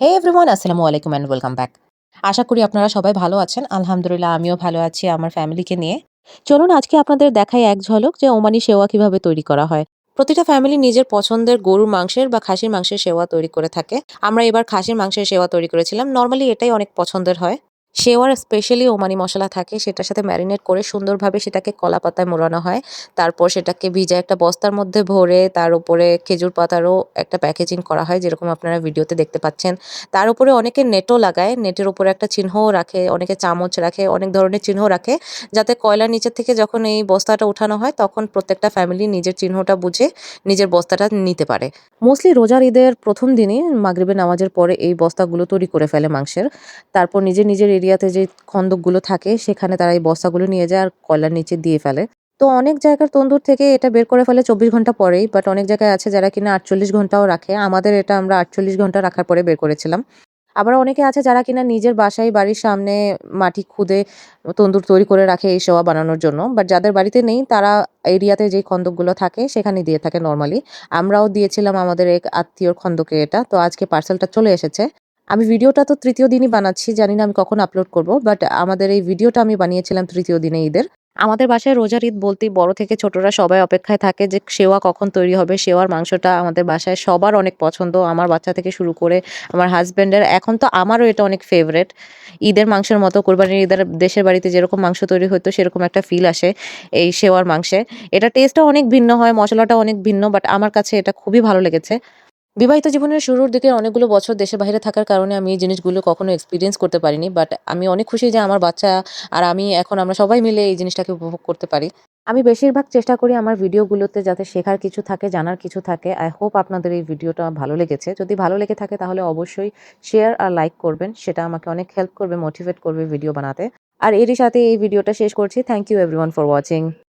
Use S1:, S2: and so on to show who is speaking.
S1: হে everyone, আসসালামু আলাইকুম and welcome back. আশা করি আপনারা সবাই ভালো আছেন। আলহামদুলিল্লাহ আমিও ভালো আছি আমার ফ্যামিলিকে নিয়ে। চলুন আজকে আপনাদের দেখাই এক ঝলক যে ওমানি সেওয়া কিভাবে তৈরি করা হয়। প্রতিটা ফ্যামিলি নিজের পছন্দের গরুর মাংসের বা খাসির মাংসের সেওয়া তৈরি করে থাকে। আমরা এবার খাসির মাংসের সেওয়া তৈরি করেছিলাম। নরমালি এটাই অনেক পছন্দের হয়। সেওয়ার স্পেশালি ওমানি মসলা থাকে, সেটার সাথে ম্যারিনেট করে সুন্দরভাবে সেটাকে কলাপাতায় মোড়ানো হয়। তারপর সেটাকে ভিজা একটা বস্তার মধ্যে ভরে তার উপরে খেজুর পাতারও একটা প্যাকেজিং করা হয়, যেরকম আপনারা ভিডিওতে দেখতে পাচ্ছেন। তার উপরে অনেকে নেটও লাগায়, নেটের উপরে একটা চিহ্নও রাখে, অনেকে চামচ রাখে, অনেক ধরনের চিহ্ন রাখে, যাতে কয়লার নিচের থেকে যখন এই বস্তাটা উঠানো হয় তখন প্রত্যেকটা ফ্যামিলি নিজের চিহ্নটা বুঝে নিজের বস্তাটা নিতে পারে। মোস্টলি রোজার ঈদের প্রথম দিনই মাগরিবের নামাজের পরে এই বস্তাগুলো তৈরি করে ফেলে মাংসের। তারপর নিজের নিজের এরিয়াতে যে খন্দকগুলো থাকে সেখানে তারা এই বস্তাগুলো নিয়ে যায় আর কয়লার নিচে দিয়ে ফেলে। তো অনেক জায়গার তন্দুর থেকে এটা বের করে ফেলে ২৪ ঘন্টা পরেই। বাট অনেক জায়গায় আছে যারা কিনা ৪৮ ঘন্টাও রাখে। আমাদের এটা আমরা ৪৮ ঘন্টা রাখার পরে বের করেছিলাম। আবার অনেকে আছে যারা কিনা নিজের বাসায় বাড়ির সামনে মাটি খুঁড়ে তন্দুর তৈরি করে রাখে এই সেওয়া বানানোর জন্য। বাট যাদের বাড়িতে নেই তারা এরিয়াতে যেই খন্দকগুলো থাকে সেখানে দিয়ে থাকে নরমালি। আমরাও দিয়েছিলাম আমাদের এক আত্মীয়র খন্দকে এটা। তো আজকে পার্সেলটা চলে এসেছে। আমি ভিডিওটা তো ৩য় দিনই বানাচ্ছি। জানি না আমি কখন আপলোড করব। বাট আমাদের এই ভিডিওটা আমি বানিয়েছিলাম ৩য় দিনে ঈদের। আমাদের বাসায় রোজার ঈদ বলতেই বড় থেকে ছোটরা সবাই অপেক্ষায় থাকে যে সেওয়া কখন তৈরি হবে। সেওয়ার মাংসটা আমাদের বাসায় সবার অনেক পছন্দ। আমার বাচ্চা থেকে শুরু করে আমার হাসব্যান্ডের, এখন তো আমারও এটা অনেক ফেভারেট। ঈদের মাংসের মতো কোরবানির ঈদের দেশের বাড়িতে যেরকম মাংস তৈরি হতো সেরকম একটা ফিল আসে এই সেওয়ার মাংসে। এটা টেস্টটাও অনেক ভিন্ন হয়, মসলাটাও অনেক ভিন্ন, বাট আমার কাছে এটা খুবই ভালো লেগেছে। বিবাহিত জীবনের শুরুর দিকে অনেকগুলো বছর দেশের বাইরে থাকার কারণে আমি এই জিনিসগুলো কখনো এক্সপেরিয়েন্স করতে পারিনি। বাট আমি অনেক খুশি যে আমার বাচ্চা আর আমি এখন আমরা সবাই মিলে এই জিনিসটাকে উপভোগ করতে পারি। আমি বেশিরভাগ চেষ্টা করি আমার ভিডিওগুলোতে যাতে শেখার কিছু থাকে, জানার কিছু থাকে। আই হোপ আপনাদের এই ভিডিওটা ভালো লেগেছে। যদি ভালো লেগে থাকে তাহলে অবশ্যই শেয়ার আর লাইক করবেন। সেটা আমাকে অনেক হেল্প করবে, মোটিভেট করবে ভিডিও বানাতে। আর এরই সাথে এই ভিডিওটা শেষ করছি। Thank you everyone for watching.